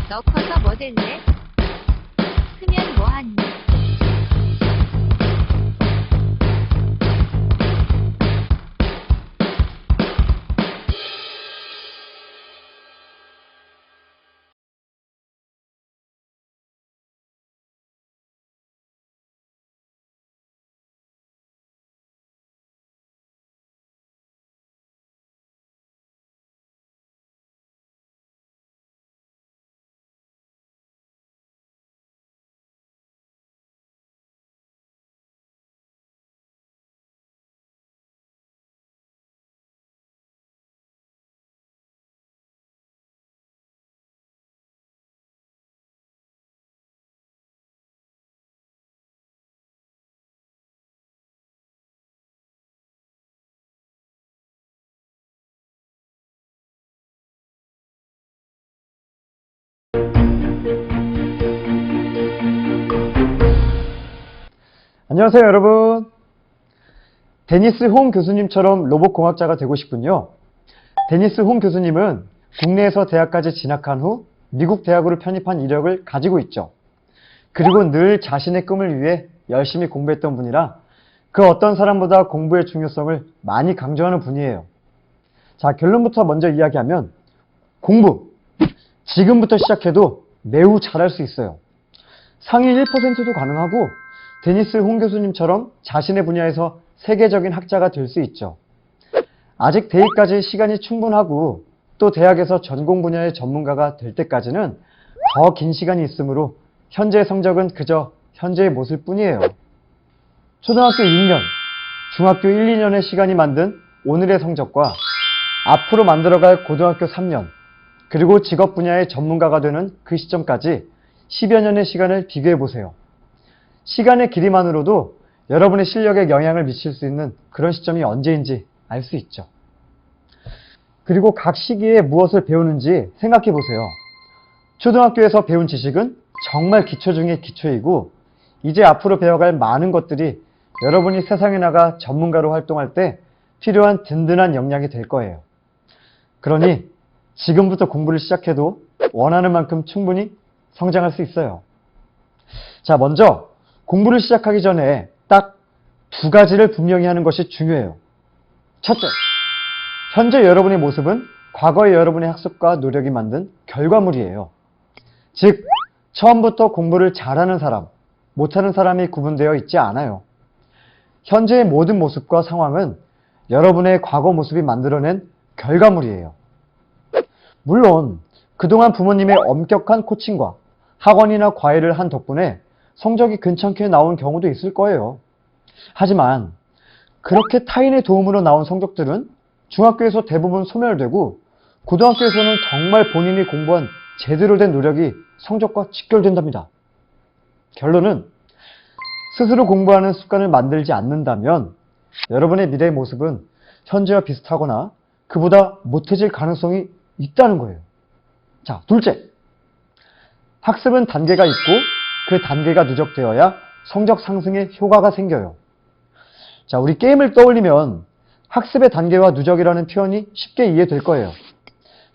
너 커서 뭐 될래? 크면 뭐하니? 안녕하세요, 여러분. 데니스 홍 교수님처럼 로봇공학자가 되고 싶군요. 데니스 홍 교수님은 국내에서 대학까지 진학한 후 미국 대학으로 편입한 이력을 가지고 있죠. 그리고 늘 자신의 꿈을 위해 열심히 공부했던 분이라 그 어떤 사람보다 공부의 중요성을 많이 강조하는 분이에요. 자, 결론부터 먼저 이야기하면 공부! 지금부터 시작해도 매우 잘할 수 있어요. 상위 1%도 가능하고 데니스 홍 교수님처럼 자신의 분야에서 세계적인 학자가 될 수 있죠. 아직 대입까지 시간이 충분하고 또 대학에서 전공 분야의 전문가가 될 때까지는 더 긴 시간이 있으므로 현재의 성적은 그저 현재의 모습 뿐이에요. 초등학교 6년, 중학교 1, 2년의 시간이 만든 오늘의 성적과 앞으로 만들어갈 고등학교 3년, 그리고 직업 분야의 전문가가 되는 그 시점까지 10여 년의 시간을 비교해 보세요. 시간의 길이만으로도 여러분의 실력에 영향을 미칠 수 있는 그런 시점이 언제인지 알 수 있죠. 그리고 각 시기에 무엇을 배우는지 생각해 보세요. 초등학교에서 배운 지식은 정말 기초 중의 기초이고 이제 앞으로 배워갈 많은 것들이 여러분이 세상에 나가 전문가로 활동할 때 필요한 든든한 역량이 될 거예요. 그러니 지금부터 공부를 시작해도 원하는 만큼 충분히 성장할 수 있어요. 자, 먼저 공부를 시작하기 전에 딱 두 가지를 분명히 하는 것이 중요해요. 첫째, 현재 여러분의 모습은 과거의 여러분의 학습과 노력이 만든 결과물이에요. 즉, 처음부터 공부를 잘하는 사람, 못하는 사람이 구분되어 있지 않아요. 현재의 모든 모습과 상황은 여러분의 과거 모습이 만들어낸 결과물이에요. 물론 그동안 부모님의 엄격한 코칭과 학원이나 과외를 한 덕분에 성적이 괜찮게 나온 경우도 있을 거예요. 하지만 그렇게 타인의 도움으로 나온 성적들은 중학교에서 대부분 소멸되고 고등학교에서는 정말 본인이 공부한 제대로 된 노력이 성적과 직결된답니다. 결론은 스스로 공부하는 습관을 만들지 않는다면 여러분의 미래의 모습은 현재와 비슷하거나 그보다 못해질 가능성이 있다는 거예요. 자, 둘째. 학습은 단계가 있고 그 단계가 누적되어야 성적 상승에 효과가 생겨요. 자, 우리 게임을 떠올리면 학습의 단계와 누적이라는 표현이 쉽게 이해될 거예요.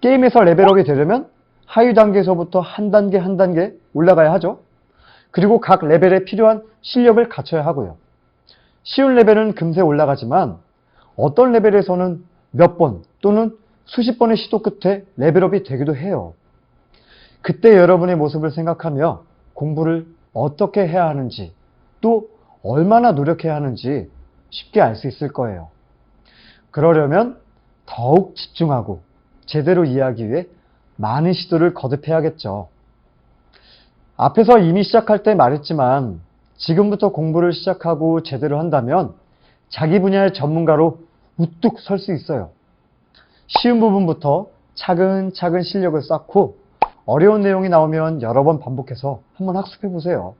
게임에서 레벨업이 되려면 하위 단계에서부터 한 단계 한 단계 올라가야 하죠. 그리고 각 레벨에 필요한 실력을 갖춰야 하고요. 쉬운 레벨은 금세 올라가지만 어떤 레벨에서는 몇 번 또는 수십 번의 시도 끝에 레벨업이 되기도 해요. 그때 여러분의 모습을 생각하며 공부를 어떻게 해야 하는지 또 얼마나 노력해야 하는지 쉽게 알 수 있을 거예요. 그러려면 더욱 집중하고 제대로 이해하기 위해 많은 시도를 거듭해야겠죠. 앞에서 이미 시작할 때 말했지만 지금부터 공부를 시작하고 제대로 한다면 자기 분야의 전문가로 우뚝 설 수 있어요. 쉬운 부분부터 차근차근 실력을 쌓고 어려운 내용이 나오면 여러 번 반복해서 한번 학습해 보세요.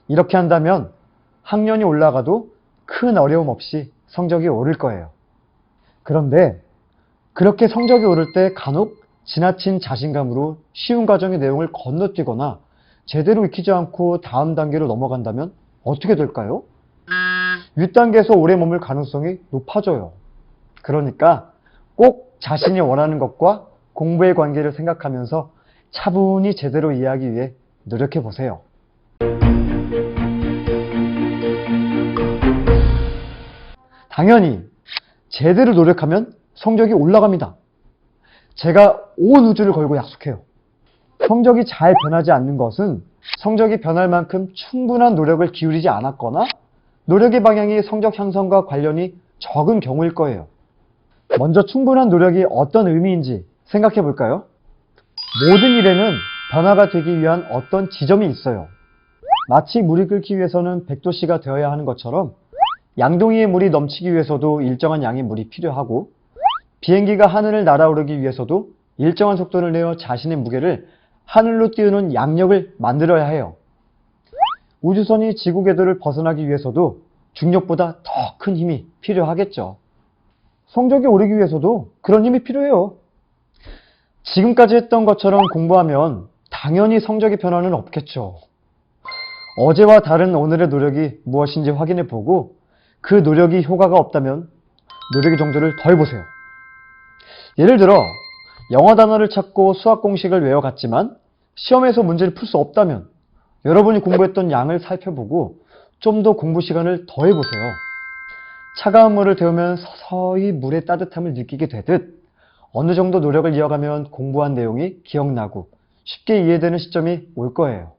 이렇게 한다면 학년이 올라가도 큰 어려움 없이 성적이 오를 거예요. 그런데 그렇게 성적이 오를 때 간혹 지나친 자신감으로 쉬운 과정의 내용을 건너뛰거나 제대로 익히지 않고 다음 단계로 넘어간다면 어떻게 될까요? 윗단계에서 오래 머물 가능성이 높아져요. 그러니까 꼭 자신이 원하는 것과 공부의 관계를 생각하면서 차분히 제대로 이해하기 위해 노력해 보세요. 당연히 제대로 노력하면 성적이 올라갑니다. 제가 온 우주를 걸고 약속해요. 성적이 잘 변하지 않는 것은 성적이 변할 만큼 충분한 노력을 기울이지 않았거나 노력의 방향이 성적 향상과 관련이 적은 경우일 거예요. 먼저 충분한 노력이 어떤 의미인지 생각해 볼까요? 모든 일에는 변화가 되기 위한 어떤 지점이 있어요. 마치 물이 끓기 위해서는 100도씨가 되어야 하는 것처럼 양동이에 물이 넘치기 위해서도 일정한 양의 물이 필요하고 비행기가 하늘을 날아오르기 위해서도 일정한 속도를 내어 자신의 무게를 하늘로 띄우는 양력을 만들어야 해요. 우주선이 지구 궤도를 벗어나기 위해서도 중력보다 더 큰 힘이 필요하겠죠. 성적이 오르기 위해서도 그런 힘이 필요해요. 지금까지 했던 것처럼 공부하면 당연히 성적의 변화는 없겠죠. 어제와 다른 오늘의 노력이 무엇인지 확인해 보고 그 노력이 효과가 없다면 노력의 정도를 더해보세요. 예를 들어 영어 단어를 찾고 수학 공식을 외워갔지만 시험에서 문제를 풀 수 없다면 여러분이 공부했던 양을 살펴보고 좀 더 공부 시간을 더해보세요. 차가운 물을 데우면 서서히 물의 따뜻함을 느끼게 되듯 어느 정도 노력을 이어가면 공부한 내용이 기억나고 쉽게 이해되는 시점이 올 거예요.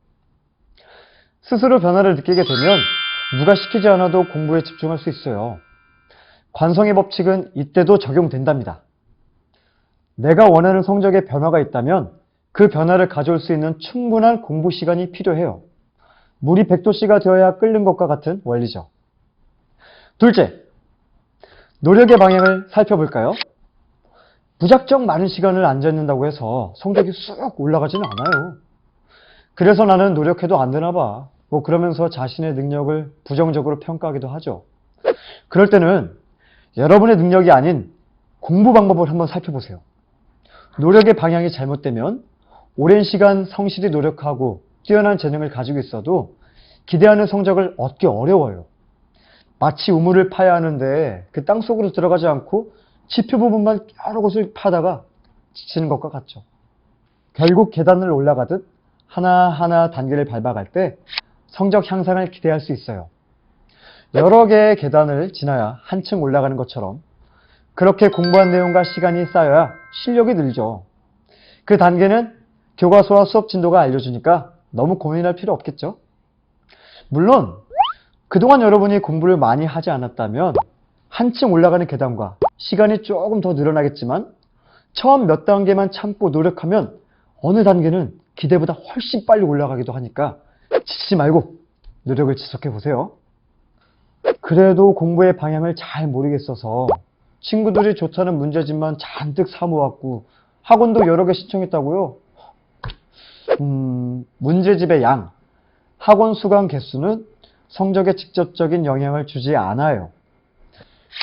스스로 변화를 느끼게 되면 누가 시키지 않아도 공부에 집중할 수 있어요. 관성의 법칙은 이때도 적용된답니다. 내가 원하는 성적에 변화가 있다면 그 변화를 가져올 수 있는 충분한 공부 시간이 필요해요. 물이 100도씨가 되어야 끓는 것과 같은 원리죠. 둘째, 노력의 방향을 살펴볼까요? 무작정 많은 시간을 앉아있는다고 해서 성적이 쑥 올라가지는 않아요. 그래서 나는 노력해도 안 되나 봐. 그러면서 자신의 능력을 부정적으로 평가하기도 하죠. 그럴 때는 여러분의 능력이 아닌 공부 방법을 한번 살펴보세요. 노력의 방향이 잘못되면 오랜 시간 성실히 노력하고 뛰어난 재능을 가지고 있어도 기대하는 성적을 얻기 어려워요. 마치 우물을 파야 하는데 그 땅속으로 들어가지 않고 지표 부분만 여러 곳을 파다가 지치는 것과 같죠. 결국 계단을 올라가듯 하나하나 단계를 밟아갈 때 성적 향상을 기대할 수 있어요. 여러 개의 계단을 지나야 한층 올라가는 것처럼 그렇게 공부한 내용과 시간이 쌓여야 실력이 늘죠. 그 단계는 교과서와 수업 진도가 알려주니까 너무 고민할 필요 없겠죠? 물론 그동안 여러분이 공부를 많이 하지 않았다면 한층 올라가는 계단과 시간이 조금 더 늘어나겠지만 처음 몇 단계만 참고 노력하면 어느 단계는 기대보다 훨씬 빨리 올라가기도 하니까 지치지 말고 노력을 지속해 보세요. 그래도 공부의 방향을 잘 모르겠어서 친구들이 좋다는 문제집만 잔뜩 사모았고 학원도 여러 개 신청했다고요? 문제집의 양, 학원 수강 개수는 성적에 직접적인 영향을 주지 않아요.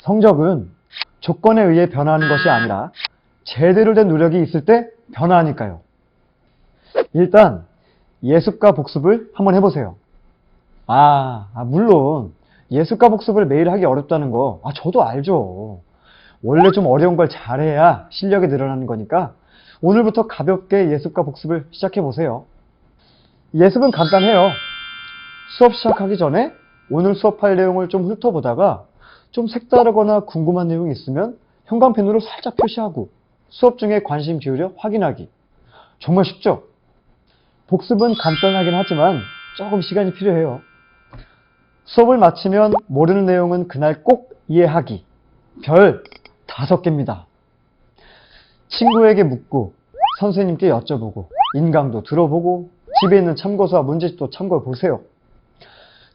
성적은 조건에 의해 변화하는 것이 아니라 제대로 된 노력이 있을 때 변화하니까요. 일단 예습과 복습을 한번 해보세요. 물론 예습과 복습을 매일 하기 어렵다는 거 저도 알죠. 원래 좀 어려운 걸 잘해야 실력이 늘어나는 거니까 오늘부터 가볍게 예습과 복습을 시작해보세요. 예습은 간단해요. 수업 시작하기 전에 오늘 수업할 내용을 좀 훑어보다가 좀 색다르거나 궁금한 내용이 있으면 형광펜으로 살짝 표시하고 수업 중에 관심 기울여 확인하기. 정말 쉽죠? 복습은 간단하긴 하지만 조금 시간이 필요해요. 수업을 마치면 모르는 내용은 그날 꼭 이해하기. 별 5개입니다. 친구에게 묻고 선생님께 여쭤보고 인강도 들어보고 집에 있는 참고서와 문제집도 참고해 보세요.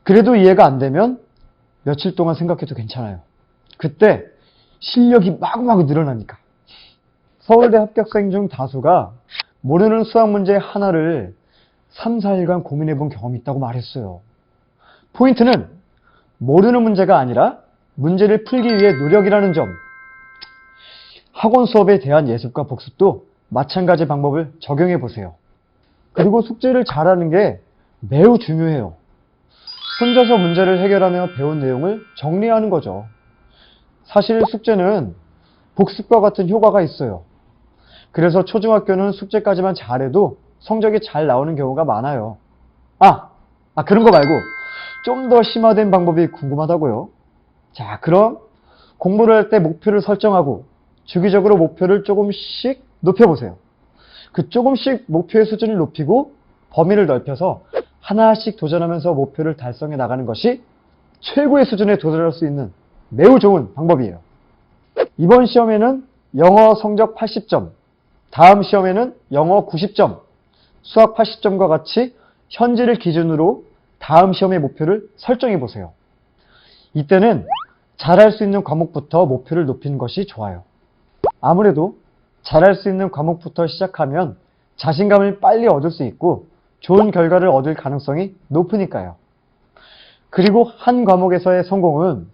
그래도 이해가 안 되면 며칠 동안 생각해도 괜찮아요. 그때 실력이 마구마구 늘어나니까. 서울대 합격생 중 다수가 모르는 수학 문제 하나를 3, 4일간 고민해 본 경험이 있다고 말했어요. 포인트는 모르는 문제가 아니라 문제를 풀기 위해 노력이라는 점. 학원 수업에 대한 예습과 복습도 마찬가지 방법을 적용해 보세요. 그리고 숙제를 잘하는 게 매우 중요해요. 혼자서 문제를 해결하며 배운 내용을 정리하는 거죠. 사실 숙제는 복습과 같은 효과가 있어요. 그래서 초중학교는 숙제까지만 잘해도 성적이 잘 나오는 경우가 많아요. 그런 거 말고 좀 더 심화된 방법이 궁금하다고요. 자, 그럼 공부를 할 때 목표를 설정하고 주기적으로 목표를 조금씩 높여보세요. 그 조금씩 목표의 수준을 높이고 범위를 넓혀서 하나씩 도전하면서 목표를 달성해 나가는 것이 최고의 수준에 도달할 수 있는 매우 좋은 방법이에요. 이번 시험에는 영어 성적 80점, 다음 시험에는 영어 90점, 수학 80점과 같이 현재를 기준으로 다음 시험의 목표를 설정해 보세요. 이때는 잘할 수 있는 과목부터 목표를 높이는 것이 좋아요. 아무래도 잘할 수 있는 과목부터 시작하면 자신감을 빨리 얻을 수 있고 좋은 결과를 얻을 가능성이 높으니까요. 그리고 한 과목에서의 성공은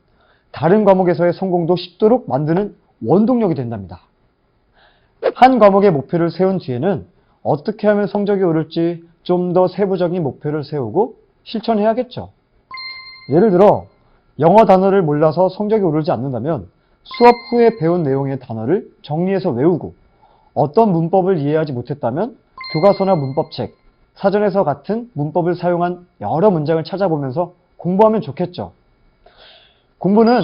다른 과목에서의 성공도 쉽도록 만드는 원동력이 된답니다. 한 과목의 목표를 세운 뒤에는 어떻게 하면 성적이 오를지 좀 더 세부적인 목표를 세우고 실천해야겠죠. 예를 들어 영어 단어를 몰라서 성적이 오르지 않는다면 수업 후에 배운 내용의 단어를 정리해서 외우고, 어떤 문법을 이해하지 못했다면 교과서나 문법책, 사전에서 같은 문법을 사용한 여러 문장을 찾아보면서 공부하면 좋겠죠. 공부는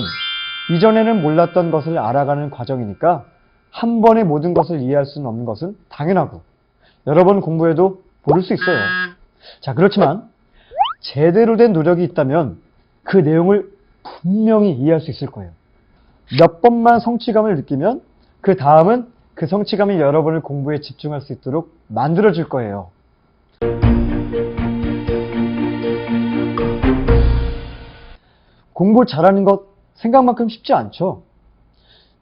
이전에는 몰랐던 것을 알아가는 과정이니까 한 번에 모든 것을 이해할 수는 없는 것은 당연하고 여러 번 공부해도 모를 수 있어요. 자, 그렇지만 제대로 된 노력이 있다면 그 내용을 분명히 이해할 수 있을 거예요. 몇 번만 성취감을 느끼면 그 다음은 그 성취감이 여러분을 공부에 집중할 수 있도록 만들어줄 거예요. 공부 잘하는 것 생각만큼 쉽지 않죠.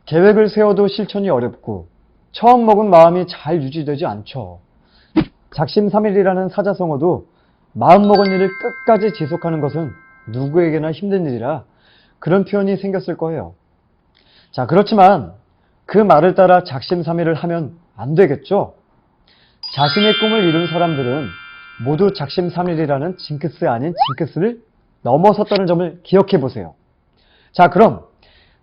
계획을 세워도 실천이 어렵고 처음 먹은 마음이 잘 유지되지 않죠. 작심삼일이라는 사자성어도 마음먹은 일을 끝까지 지속하는 것은 누구에게나 힘든 일이라 그런 표현이 생겼을 거예요. 자, 그렇지만 그 말을 따라 작심삼일을 하면 안 되겠죠? 자신의 꿈을 이룬 사람들은 모두 작심삼일이라는 징크스 아닌 징크스를 넘어섰다는 점을 기억해 보세요. 자, 그럼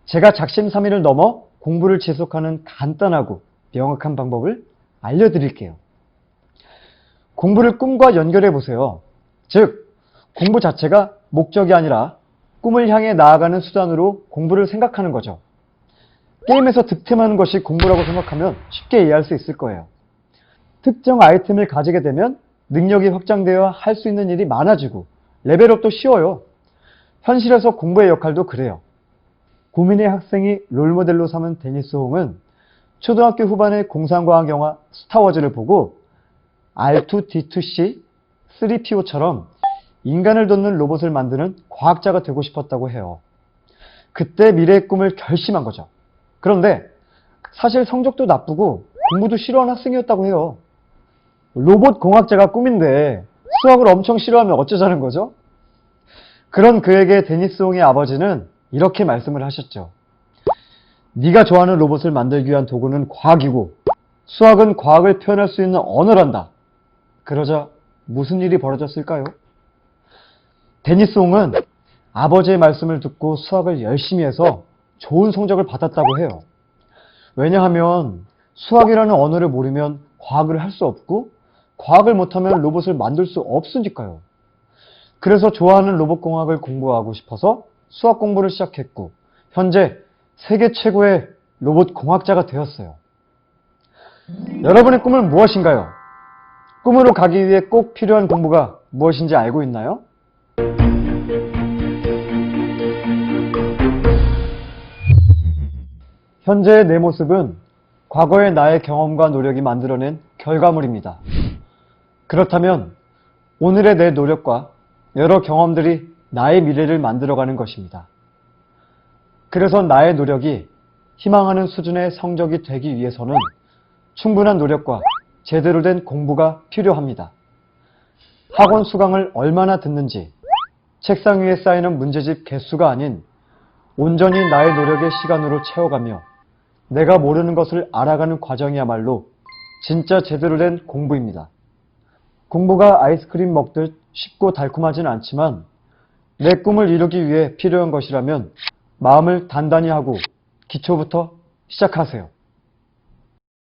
제가 작심삼일을 넘어 공부를 지속하는 간단하고 명확한 방법을 알려드릴게요. 공부를 꿈과 연결해 보세요. 즉, 공부 자체가 목적이 아니라 꿈을 향해 나아가는 수단으로 공부를 생각하는 거죠. 게임에서 득템하는 것이 공부라고 생각하면 쉽게 이해할 수 있을 거예요. 특정 아이템을 가지게 되면 능력이 확장되어 할 수 있는 일이 많아지고 레벨업도 쉬워요. 현실에서 공부의 역할도 그래요. 고민의 학생이 롤모델로 삼은 데니스 홍은 초등학교 후반에 공상과학 영화 스타워즈를 보고 R2-D2C, 3PO처럼 인간을 돕는 로봇을 만드는 과학자가 되고 싶었다고 해요. 그때 미래의 꿈을 결심한 거죠. 그런데 사실 성적도 나쁘고 공부도 싫어하는 학생이었다고 해요. 로봇 공학자가 꿈인데 수학을 엄청 싫어하면 어쩌자는 거죠? 그런 그에게 데니스 홍의 아버지는 이렇게 말씀을 하셨죠. 네가 좋아하는 로봇을 만들기 위한 도구는 과학이고 수학은 과학을 표현할 수 있는 언어란다. 그러자 무슨 일이 벌어졌을까요? 데니스 홍은 아버지의 말씀을 듣고 수학을 열심히 해서 좋은 성적을 받았다고 해요. 왜냐하면 수학이라는 언어를 모르면 과학을 할 수 없고 과학을 못하면 로봇을 만들 수 없으니까요. 그래서 좋아하는 로봇공학을 공부하고 싶어서 수학 공부를 시작했고 현재 세계 최고의 로봇공학자가 되었어요. 여러분의 꿈은 무엇인가요? 꿈으로 가기 위해 꼭 필요한 공부가 무엇인지 알고 있나요? 현재의 내 모습은 과거의 나의 경험과 노력이 만들어낸 결과물입니다. 그렇다면 오늘의 내 노력과 여러 경험들이 나의 미래를 만들어가는 것입니다. 그래서 나의 노력이 희망하는 수준의 성적이 되기 위해서는 충분한 노력과 제대로 된 공부가 필요합니다. 학원 수강을 얼마나 듣는지, 책상 위에 쌓이는 문제집 개수가 아닌 온전히 나의 노력의 시간으로 채워가며 내가 모르는 것을 알아가는 과정이야말로 진짜 제대로 된 공부입니다. 공부가 아이스크림 먹듯 쉽고 달콤하지는 않지만 내 꿈을 이루기 위해 필요한 것이라면 마음을 단단히 하고 기초부터 시작하세요.